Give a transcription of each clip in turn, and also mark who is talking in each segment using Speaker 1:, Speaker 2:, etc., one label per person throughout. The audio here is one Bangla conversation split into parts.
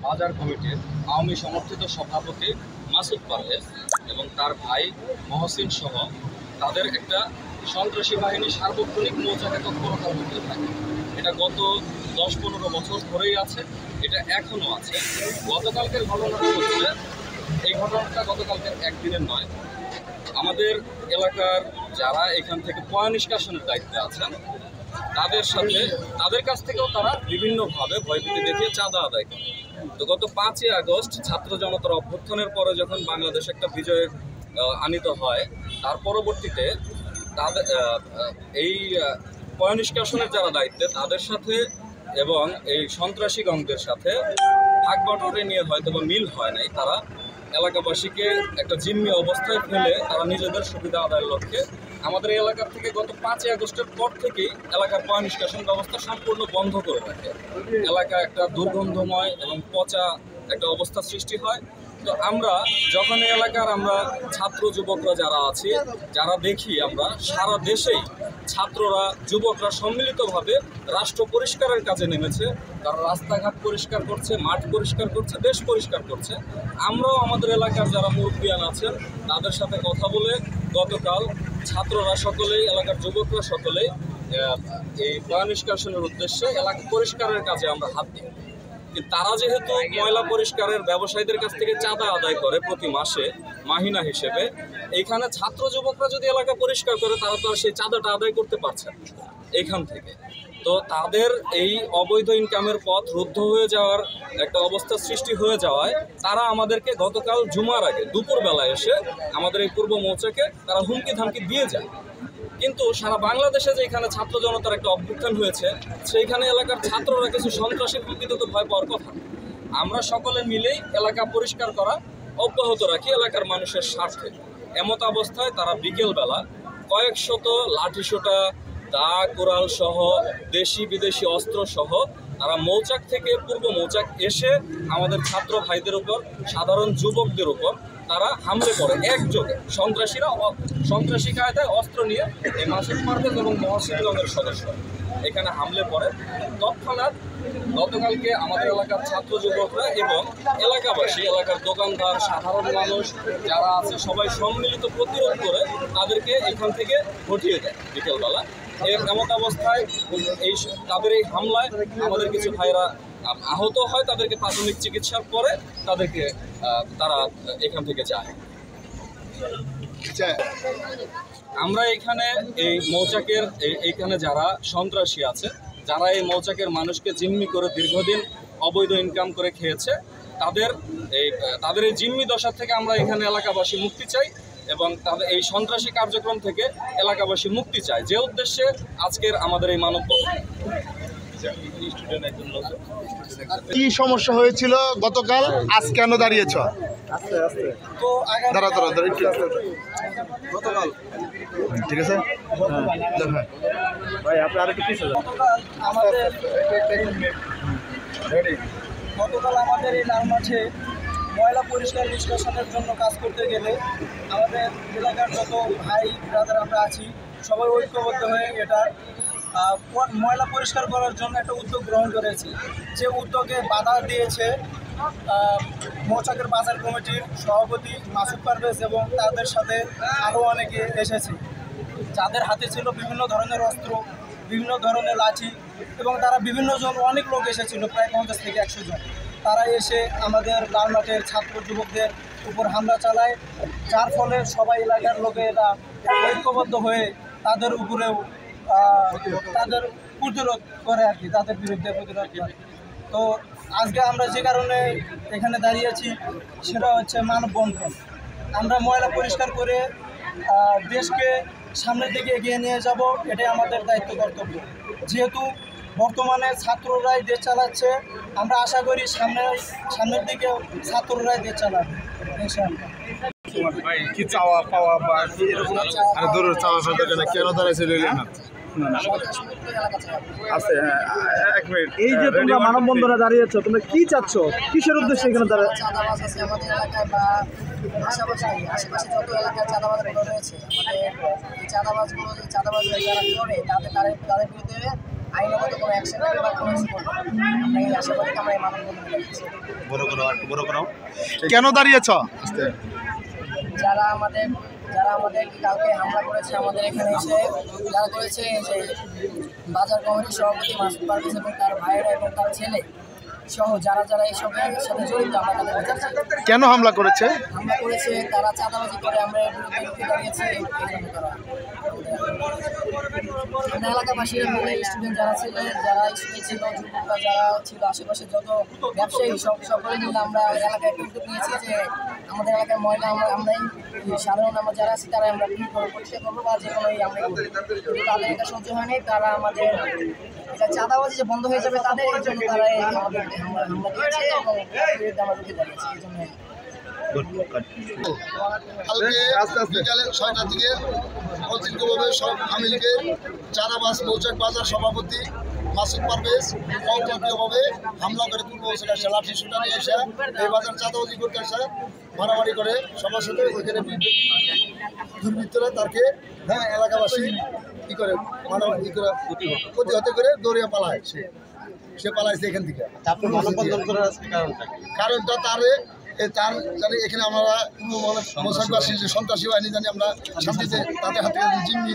Speaker 1: বাজার কমিটির আওয়ামী সমর্থিত সভাপতি মাসুদ পারভেজ এবং তার ভাই মহসিন সহ তাদের একটা সন্ত্রাসী বাহিনী সার্বক্ষণিক মৌচাকে তৎপরতা করতে থাকে। এটা গত 10-15 বছর ধরেই আছে, এটা এখনও আছে। গতকালকের ঘটনাটা হচ্ছে, এই ঘটনাটা গতকালকের একদিনের নয়। আমাদের এলাকার যারা এখান থেকে পয় নিষ্কাশনের দায়িত্বে আছেন তাদের কাছ থেকেও তারা বিভিন্নভাবে ভয়ভীতি দেখিয়ে চাঁদা আদায় করে। তো গত 5ই আগস্ট ছাত্র জনতার অভ্যুত্থানের পরে যখন বাংলাদেশ একটা বিজয় আনিত হয়, তার পরবর্তীতে তাদের এই পয় নিষ্কাশনের যারা দায়িত্বে তাদের সাথে এবং এই সন্ত্রাসী গঙ্গের সাথে ভাগ বাটোয়ারা নিয়ে হয়তো বা মিল হয় নাই। তারা এলাকাবাসীকে একটা জিম্মি অবস্থায় ফেলে তারা নিজেদের সুবিধা আদায়ের লক্ষ্যে আমাদের এলাকা থেকে গত 5ই আগস্টের পর থেকেই এলাকার পয় নিষ্কাশন ব্যবস্থা সম্পূর্ণ বন্ধ করে রাখে। এলাকা একটা দুর্গন্ধময় এবং পচা একটা অবস্থা সৃষ্টি হয়। তো আমরা যখন এই এলাকার আমরা ছাত্র যুবকরা যারা আছি, যারা দেখি আমরা সারা দেশেই ছাত্ররা যুবকরা সম্মিলিতভাবে রাষ্ট্র পরিষ্কারের কাজে নেমেছে। তারা রাস্তাঘাট পরিষ্কার করছে, মাঠ পরিষ্কার করছে, দেশ পরিষ্কার করছে। আমরাও আমাদের এলাকার যারা মুরব্বিয়ান আছেন তাদের সাথে কথা বলে গতকাল ছাত্ররা সকলেই, এলাকার যুবকরা সকলেই এই পয় নিষ্কাশনের উদ্দেশ্যে এলাকা পরিষ্কারের কাজে আমরা হাত দিই। তারা যেহেতু ময়লা পরিষ্কারের ব্যবসায়ীদের কাছ থেকে চাঁদা আদায় করে প্রতি মাসে মাহিনা হিসেবে, এইখানে ছাত্র যুবকরা যদি এলাকা পরিষ্কার করে তারা তো আর সেই চাঁদাটা আদায় করতে পারছে না এইখান থেকে। তো তাদের এই অবৈধ ইনকামের পথ রুদ্ধ হয়ে যাওয়ার একটা অবস্থা সৃষ্টি হয়ে যাওয়ায় তারা আমাদেরকে গতকাল জুমার আগে দুপুরবেলা এসে আমাদের এই পূর্ব মৌচাকে তারা হুমকি ধামকি দিয়ে যায়। কিন্তু সারা বাংলাদেশে যে এখানে ছাত্র জনতার একটা অভ্যুত্থান হয়েছে, সেইখানে এলাকার ছাত্ররা কিছু সন্ত্রাসী হুমকিতে তো ভয় পাওয়ার কথা। আমরা সকলে মিলেই এলাকা পরিষ্কার করা অব্যাহত রাখি এলাকার মানুষের স্বার্থে। এমত অবস্থায় তারা বিকেলবেলা কয়েকশত লাঠিসোঁটা, দা, কোরাল সহ দেশি বিদেশি অস্ত্র সহ তারা মৌচাক থেকে পূর্ব মৌচাক এসে আমাদের ছাত্র ভাইদের উপর, সাধারণ যুবকদের উপর তারা হামলে পড়ে একযোগে। সন্ত্রাসী কায়দায় অস্ত্র নিয়ে এই মাসুদ পারভেজ এবং মহসিন গঙ্গের সদস্য এখানে হামলে পড়ে। তৎক্ষণাৎ গতকালকে আমাদের এলাকার ছাত্র যুবকরা এবং এলাকাবাসী, এলাকার দোকানদার, সাধারণ মানুষ যারা আছে সবাই সম্মিলিত প্রতিরোধ করে তাদেরকে এখান থেকে হটিয়ে দেয় বিকেলবেলা। এমত অবস্থায় তাদের এই হামলায় আমাদের কিছু ভাইরা আহত হয়। তাদেরকে প্রাথমিক চিকিৎসার পরে তারা এখান থেকে যায়। আমরা এখানে এই মৌচাকের এইখানে যারা সন্ত্রাসী আছে, যারা এই মৌচাকের মানুষকে জিম্মি করে দীর্ঘদিন অবৈধ ইনকাম করে খেয়েছে, তাদের এই জিম্মি দশা থেকে আমরা এখানে এলাকাবাসী মুক্তি চাই এবং তাদের এই সন্ত্রাসী কার্যক্রম থেকে এলাকাবাসী মুক্তি চায়, যে উদ্দেশ্যে আজকের আমাদের এই মানববন্ধন।
Speaker 2: কি সমস্যা হয়েছিল গতকাল, আজ কেন দাঁড়িয়েছ?
Speaker 1: তো
Speaker 2: দাঁড়া গতকাল ঠিক আছে ভাই, আপনি আরেকটু পিছিয়ে যান।
Speaker 3: গতকাল আমাদের এই লাল মাঠে ময়লা পরিষ্কার নিষ্কাশনের জন্য কাজ করতে গেলে আমাদের এলাকার যত ভাই ব্রাদার আমরা আছি সবাই ঐক্যবদ্ধ হয়ে এটা ময়লা পরিষ্কার করার জন্য একটা উদ্যোগ গ্রহণ করেছি। যে উদ্যোগে বাধা দিয়েছে মৌচাকের বাজার কমিটির সভাপতি মাসুদ পারভেজ এবং তাদের সাথে আরও অনেকে এসেছে, যাদের হাতে ছিল বিভিন্ন ধরনের অস্ত্র, বিভিন্ন ধরনের লাঠি এবং তারা অনেক লোক এসেছিল, প্রায় 50 থেকে 100 জন। তারা এসে আমাদের লাল মাঠের ছাত্র যুবকদের উপর হামলা চালায়, যার ফলে সবাই এলাকার লোকেরা ঐক্যবদ্ধ হয়ে তাদের উপরেও তাদের প্রতিরোধ করে আর কি, তাদের বিরুদ্ধে প্রতিরোধ করে। তো আজকে আমরা যে কারণে এখানে দাঁড়িয়েছি সেটা হচ্ছে মানববন্ধন। আমরা ময়লা পরিষ্কার করে দেশকে সামনের দিকে এগিয়ে নিয়ে যাব, এটাই আমাদের দায়িত্ব কর্তব্য। যেহেতু বর্তমানে ছাত্ররাই দেশ চালাচ্ছে, আমরা আশা করি সামনের দিকে ছাত্ররাই দেশ চালাবে ইনশাআল্লাহ।
Speaker 2: কি চাওয়া পাওয়া বা চাওয়া কেন দাঁড়াইছিল আছে? এক মিনিট, এই যে তোমরা মানববন্ধনে দাঁড়িয়েছো, তোমরা কি চাচ্ছ, কিসের উদ্দেশ্যে এখানে দাঁড়াচ্ছ?
Speaker 4: চাঁদাবাজ আছে আমাদের এলাকায় বা আশেপাশে যত এলাকায় চাঁদাবাজগুলো রয়েছে, আমাদের এই চাঁদাবাজ যারা করে তাদের বিরুদ্ধে আইনগত কোনো অ্যাকশন নেবে বা কোনো কিছু করবে না। আমরা এই আশাবাদী আমরা এই মানববন্ধনে যাচ্ছি।
Speaker 2: কেন দাঁড়িয়েছ?
Speaker 4: যারা আমাদের কালকে হামলা করেছে আমাদের এখানে এসে, যারা করেছে এই যে বাজার কমিটির সভাপতি মাসুদ পারভেজ এবং তার ভাইয়েরা এবং তার ছেলে সহ যারা এসবের সাথে জড়িত, আমরা তাদের বিচার চাই।
Speaker 2: কেন হামলা করেছে?
Speaker 4: হামলা করেছে তারা চাঁদাবাজি করে, আমরা এর বিরুদ্ধে রুখে দাঁড়িয়েছি। এই জন্য তারা আমরা এলাকাবাসীরা মিলে স্টুডেন্ট যারা স্টুডেন্ট ছিল, যুবকরা যারা ছিল, আশেপাশে যত ব্যবসায়ী সকলে মিলে আমরা এলাকায় একটা উদ্যোগ নিয়েছি যে আমাদের এলাকার ময়লা আমরাই সাধারণ আমরা যারা আছি তারা আমরা পরিষ্কার করবো বা যে কোনো আমরা করবো। কিন্তু তাদের এটা সহ্য হয়নি, তারা আমাদের এটা চাঁদাবাজি যে বন্ধ হয়ে যাবে তাদের এই জন্য তারা আমাদের হামলা দিয়েছে এবং বিরুদ্ধে আমরা রুখে দাঁড়িয়েছি। এই জন্য
Speaker 5: কালকে বিকালে 6টার দিকে অচিন্তভাবে সব আমিলকে চারাবাস মৌচাক বাজার সভাপতি মাসুদ পারভেজ অপ্রীতিভাবে হামলা করে পূর্ব এসে লাঠি সুটা নিয়ে এসে এই বাজার চাঁদাবাজি করতে এসে মারামারি করে সবার সাথে ওইখানে দুর্বৃত্তরা তাকে এলাকাবাসী কী করে মারামারি করে প্রতিহত করে দৌড়িয়ে পালায়। সে পালাইছে এখান থেকে। কারণটা তার জানি এখানে আমরা মোসাকবাসী যে সন্ত্রাসী বাহিনী জানি আমরা শান্তিতে তাদের হাত থেকে জিম্মি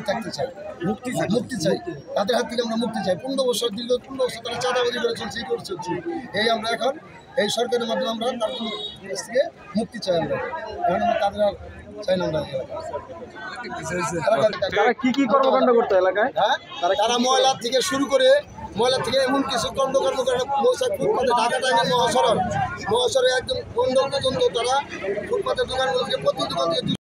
Speaker 5: থাকতে চাই, মুক্তি চাই, তাদের হাত থেকে আমরা মুক্তি চাই। 15 বছর দীর্ঘ 15 বছর তারা চাঁদাবাজি করে চলছে, এই করে চলছে। এই আমরা এখন এই সরকারের মাধ্যমে আমরা তার কাছ থেকে মুক্তি চাই। আমরা এখন আমরা তাদের আর চাই না। আমরা
Speaker 2: তারা কি কর্মকাণ্ড করতো এলাকায়?
Speaker 5: তারা ময়লা থেকে শুরু করে এমন কিছু কর্ম করে মৌচাক ফুটপাতে ঢাকা টাইমে মহাসড়ক একদম বন্ধ পর্যন্ত তারা ফুটপাতের দোকানগুলোকে প্রতি দোকান থেকে